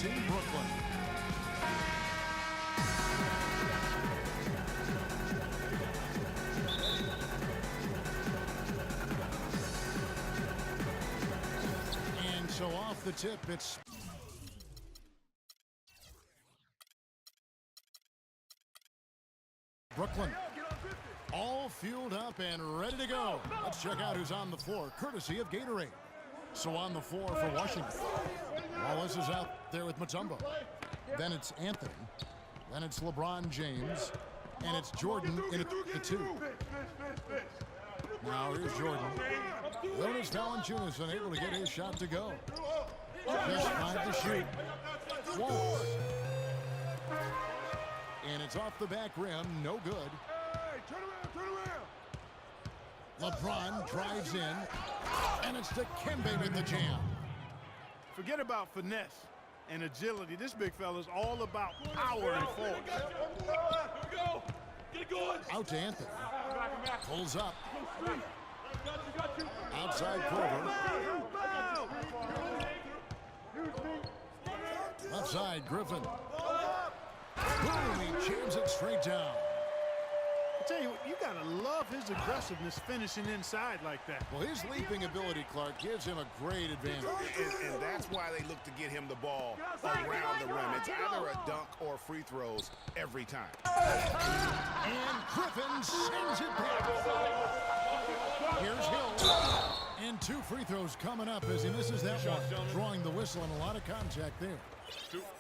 Team Brooklyn. And so off the tip, it's Brooklyn. All fueled up and ready to go. Let's check out who's on the floor, courtesy of Gatorade. So on the floor for Washington, Wallace is out there with Mutombo. Then it's Anthony. Then it's LeBron James. And it's Jordan in the two. Now here's Jordan. Jonas Valanciunas unable to get his shot to go. Just 5 to shoot. Wallace. And it's off the back rim, no good. LeBron drives in, and it's Dikembe with the jam. Forget about finesse and agility. This big fella's all about power and force. Out to Anthony. Pulls up. Outside Korver. Left side, Griffin. Boom, he jams it straight down. I tell you what, you gotta love his aggressiveness finishing inside like that. Well, his leaping ability, Clark, gives him a great advantage. And that's why they look to get him the ball around the rim. It's either a dunk or free throws every time. And Griffin sends it back. Here's Hill. And 2 free throws coming up as he misses that one. Drawing the whistle and a lot of contact there.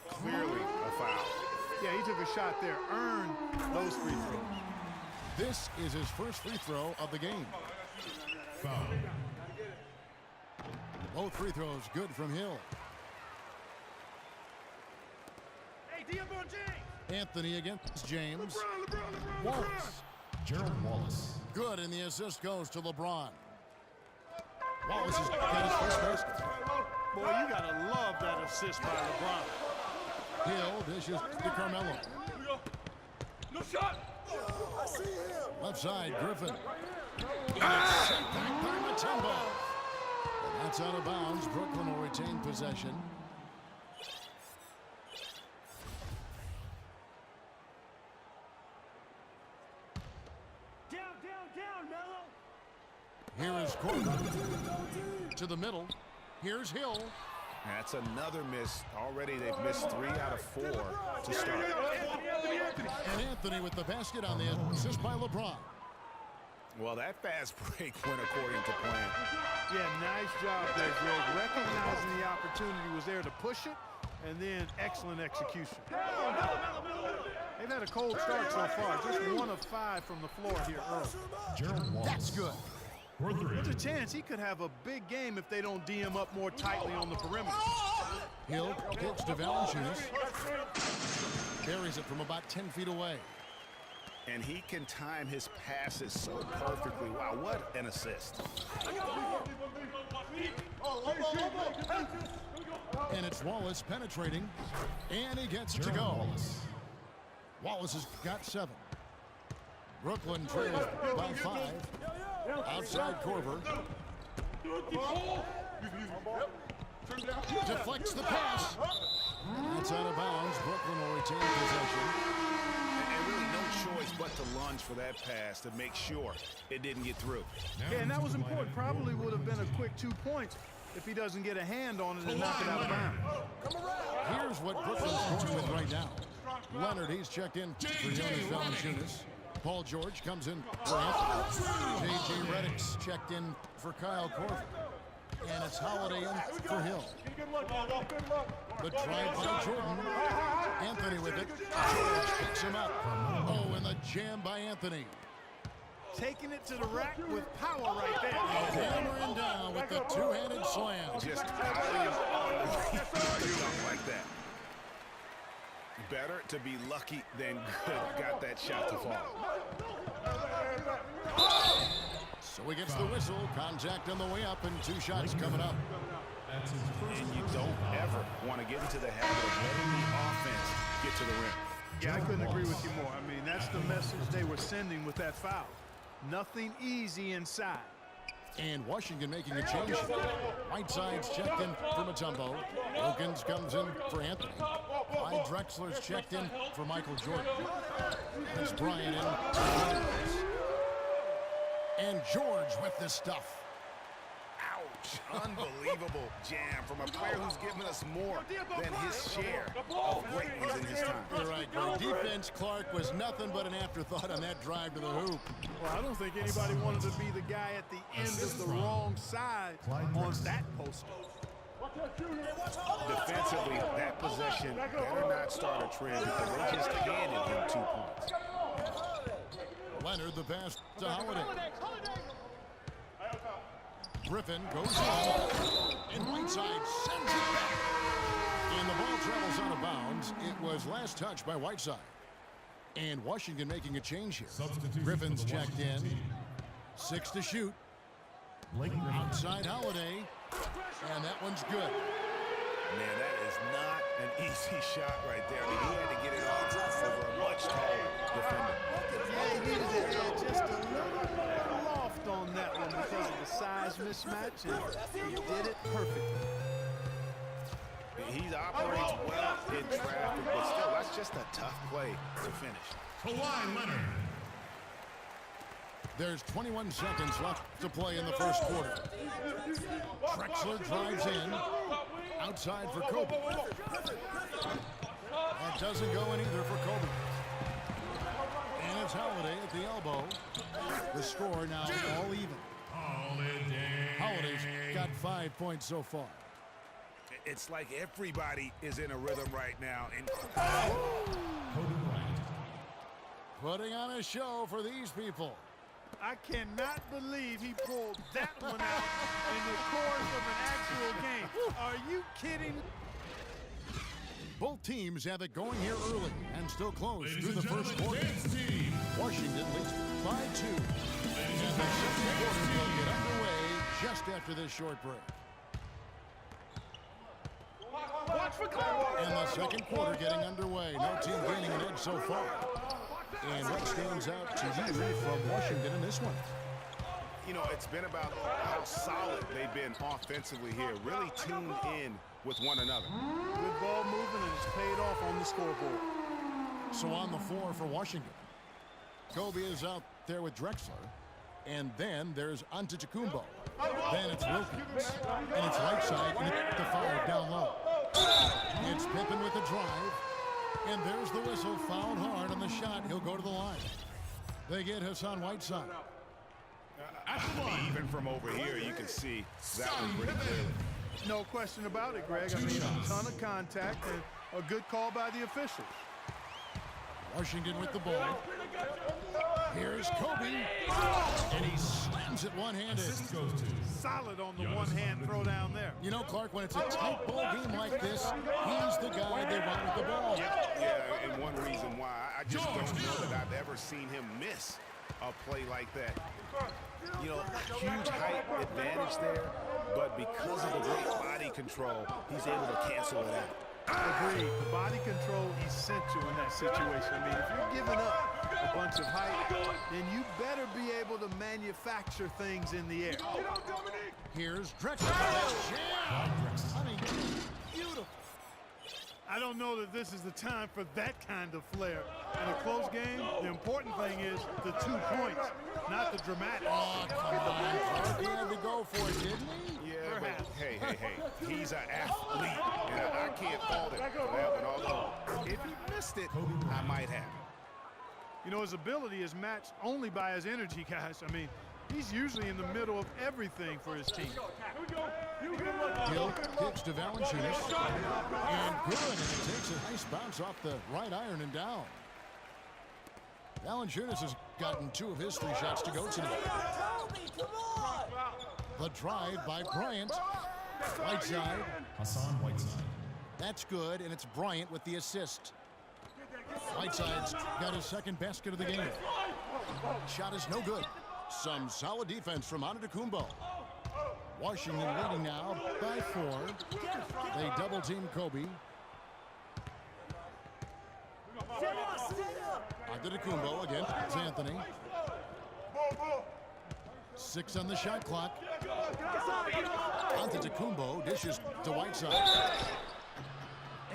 Clearly a foul. Yeah, he took a shot there, earned those free throws. This is his first free throw of the game. Foul. Both free throws good from Hill. Anthony against James. Wallace. Gerald Wallace. Good, and the assist goes to LeBron. Wallace has got his first basket. Boy, you gotta love that assist by LeBron. Hill dishes to Carmelo. No shot. Left side, Griffin. And it's sent back by Mutombo. And that's out of bounds. Brooklyn will retain possession. Down, Melo. Here is Korver. To the middle. Here's Hill. That's another miss. Already they've missed 3 out of 4 to start. And Anthony with the basket on the assist by LeBron. Well, that fast break went according to plan. Yeah, nice job there, Greg. Recognizing the opportunity was there to push it, and then excellent execution. They've had a cold start so far. Just 1 of 5 from the floor here early. Gerald Wallace. That's good. For 3. There's a chance he could have a big game if they don't D him up more tightly on the perimeter. Hill kicks to Valanciunas. Buries it from about 10 feet away. And he can time his passes so perfectly. Wow, what an assist. And it's Wallace penetrating. And he gets it to go. Wallace has got 7. Brooklyn trails by 5. Outside Korver. Deflects the pass. That's out of bounds. Brooklyn will retain possession. And really no choice but to lunge for that pass to make sure it didn't get through. Yeah, and that was important. Probably would have been a quick 2 points if he doesn't get a hand on it and knock it out of bounds. Here's what Brooklyn's going with right now. Leonard, he's checked in for Jonas Valanciunas. Paul George comes in for Anthony. J.J. Redick's checked in for Kyle Korver. And it's Holiday in for Hill. The drive by Jordan. Anthony with it. George picks him up. Oh, and the jam by Anthony. Taking it to the rack with power right there. Hammering down with the 2-handed slam. Just piling on the dunk like that. Better to be lucky than good. Got that shot to fall. So he gets the whistle. Contact on the way up and 2 shots coming up. And you don't ever want to get into the habit of letting the offense get to the rim. Yeah, I couldn't agree with you more. I mean, that's the message they were sending with that foul. Nothing easy inside. And Washington making a change. Whiteside's checked in for Mutombo. Wilkins comes in for Anthony. Clyde Drexler's checked in for Michael Jordan. It's Bryant in. And George with the stuff. Ouch. Unbelievable jam from a player who's given us more than his share of great ones in his time. You're right, Greg. Defense, Clark, was nothing but an afterthought on that drive to the hoop. Well, I don't think anybody wanted to be the guy at the end of the wrong side on that post. Defensively, that possession better not start a trend because they just handed him 2 points. Leonard, the pass to Holiday. Griffin goes in, and Whiteside sends it back. And the ball travels out of bounds. It was last touched by Whiteside. And Washington making a change here. Griffin's checked in. 6 to shoot. Outside Holiday. And that one's good. Man, that is not an easy shot right there. I mean, he had to get it off over a much taller defender. Yeah, he needed to add just a little loft on that one because of the size mismatch, and he did it perfectly. He operates well in traffic, but still, that's just a tough play to finish. Kawhi Leonard. There's 21 seconds left to play in the first quarter. Drexler drives in. Outside for Kobe. That doesn't go in either for Kobe. And it's Holiday at the elbow. The score now all even. Holiday's got 5 points so far. It's like everybody is in a rhythm right now. And Kobe Bryant. Putting on a show for these people. I cannot believe he pulled that one out in the course of an actual game. Are you kidding? Both teams have it going here early and still close Ladies through and the first gentlemen, quarter. dance team. Washington leads 5-2. And the second quarter will get underway just after this short break. And the second quarter getting underway. No team gaining an edge so far. And what stands out to you from Washington in this one? you know, it's been about how solid they've been offensively here, really tuned in with one another. Good ball movement, and it's paid off on the scoreboard. So on the floor for Washington, Kobe is out there with Drexler, and then there's Antetokounmpo. Then it's Wilkins, and it's Whiteside, and it's the foul down low. It's Pippen with the drive, and there's the whistle, fouled hard on the shot. He'll go to the line. They get Hassan Whiteside. Even from over here, you can see that one pretty clearly. No question about it, Greg. I mean, a ton of contact and a good call by the officials. Washington with the ball. Here's Kobe, and he slams it one-handed. Assist goes to Solid on the one-hand throw down there. You know, Clark, when it's a tight ball game like this, he's the guy they want with the ball. Yeah, and one reason why I just don't know that I've ever seen him miss a play like that. You know, huge height advantage there, but because of the great body control, he's able to cancel it out. Agreed. The body control essential in that situation. I mean, if you're giving up a bunch of height, then you better be able to manufacture things in the air. Here's Drexler. I mean, beautiful. I don't know that this is the time for that kind of flair. In a close game, the important thing is the 2 points, not the dramatic. Oh, come on. He had to go for it, didn't he? Yeah, but hey, he's an athlete, and I can't fault him for that one, although if he missed it, I might have. You know, his ability is matched only by his energy, guys. I mean, he's usually in the middle of everything for his team. Hill kicks to Valanciunas. And good, and it takes a nice bounce off the right iron and down. Valanciunas has gotten 2 of his 3 shots to go tonight. The drive by Bryant. Whiteside. Hassan Whiteside. That's good, and it's Bryant with the assist. Whiteside's got his second basket of the game. Shot is no good. Some solid defense from Antetokounmpo. Washington leading now by 4. They double-team Kobe. Antetokounmpo again. It's Anthony. 6 on the shot clock. Antetokounmpo dishes to Whiteside.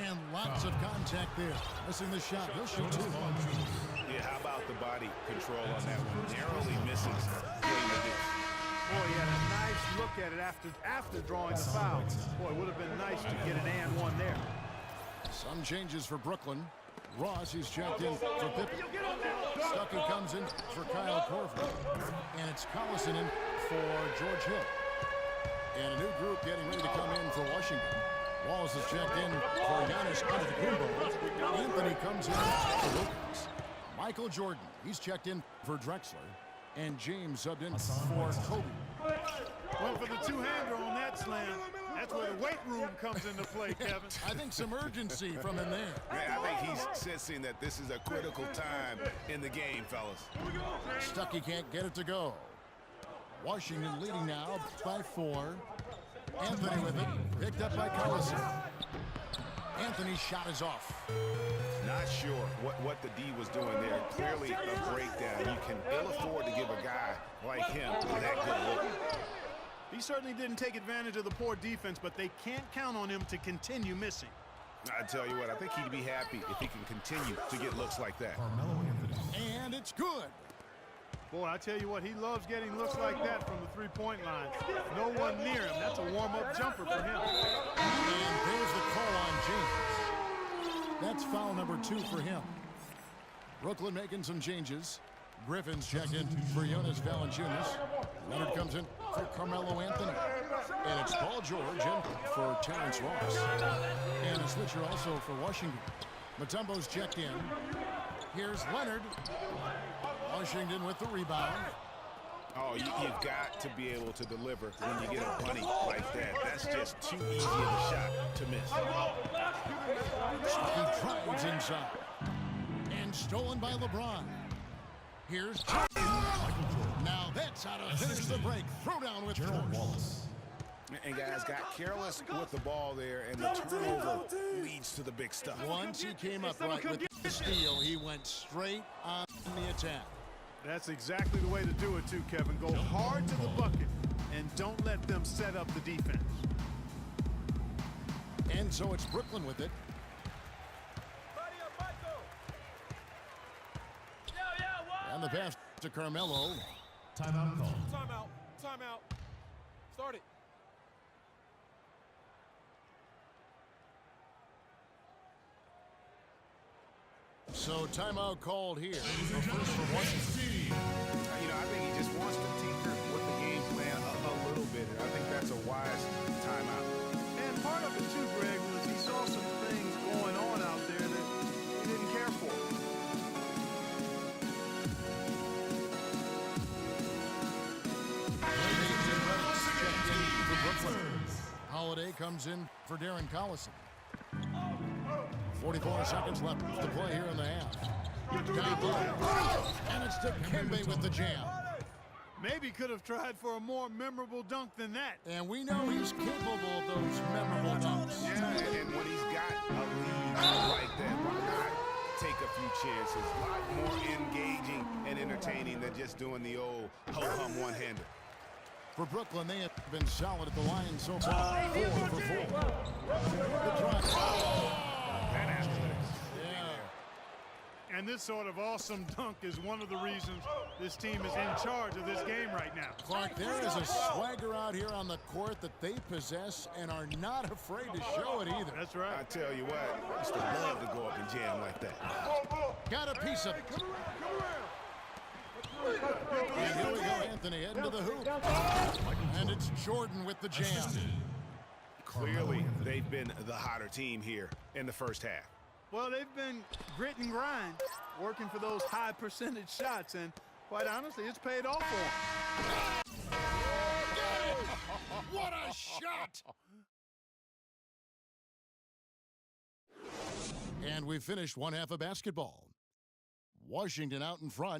And lots of contact there. Missing the shot. He'll shoot 2. Yeah, how about the body control on that one? Narrowly misses getting the deuce. Boy, he had a nice look at it after drawing the foul. Boy, it would have been nice to get an and one there. Some changes for Brooklyn. Ross, he's checked in for Pippen. Stuckey comes in for Kyle Korver. And it's Collison in for George Hill. And a new group getting ready to come in for Washington. Wallace is checked in for Giannis Antetokounmpo. Anthony comes in for Lucas. Michael Jordan, he's checked in for Drexler. And James subbed in for Kobe. Went for the two-hander on that slam. That's where the weight room comes into play, Kevin. I think some urgency from him there. Yeah, I think he's sensing that this is a critical time in the game, fellas. Stuckey can't get it to go. Washington leading now by 4. Anthony with it, picked up by Collison. Anthony's shot is off. Not sure what the D was doing there. Clearly a breakdown. You can ill afford to give a guy like him that good look. He certainly didn't take advantage of the poor defense, but they can't count on him to continue missing. I tell you what, I think he'd be happy if he can continue to get looks like that. Carmelo Anthony. And it's good. Boy, I tell you what, he loves getting looks like that from the three-point line. No one near him. That's a warm-up jumper for him. And there's the call on James. That's foul number 2 for him. Brooklyn making some changes. Griffin's checked in for Jonas Valanciunas. Leonard comes in for Carmelo Anthony. And it's Paul George in for Terrence Ross. And a switcher also for Washington. Mutombo's checked in. Here's Leonard. Washington with the rebound. Oh, you've got to be able to deliver when you get a bunny like that. That's just too easy of a shot to miss. He drives inside. And stolen by LeBron. Here's now that's how to finish the break. Throw down with Gerald force. Wallace. And guys got careless with the ball there, and the turnover leads to the big stuff. Once he came up right with the steal, he went straight on the attack. That's exactly the way to do it, too, Kevin. Go hard to the bucket and don't let them set up the defense. And so it's Brooklyn with it. And the pass to Carmelo. Timeout call. Timeout. Timeout. Start it. So timeout called here. So first for Washington. You know, I think he just wants to tinker with the game plan a little bit, and I think that's a wise timeout. And part of it, too, Greg, was he saw some things going on out there that he didn't care for. Holiday comes in for Darren Collison. 44 seconds left to play here in the half. Down low. And it's Dikembe with the jam. Maybe could have tried for a more memorable dunk than that. And we know he's capable of those memorable dunks. Yeah, and when he's got a lead like that, why not take a few chances? A lot more engaging and entertaining than just doing the old ho-hum one-hander. For Brooklyn, they have been solid at the line so far. 4 for 4. Good drive. That athletics. Yeah. And this sort of awesome dunk is one of the reasons this team is in charge of this game right now. Clark, there is a swagger out here on the court that they possess and are not afraid to show it either. That's right. I tell you what, I used to love to go up and jam like that. Got a piece of it. And here we go, Anthony heading to the hoop. And it's Jordan with the jam. Clearly, they've been the hotter team here in the first half. Well, they've been grit and grind, working for those high percentage shots, and quite honestly, it's paid off for them. What a shot! And we finished one half of basketball. Washington out in front.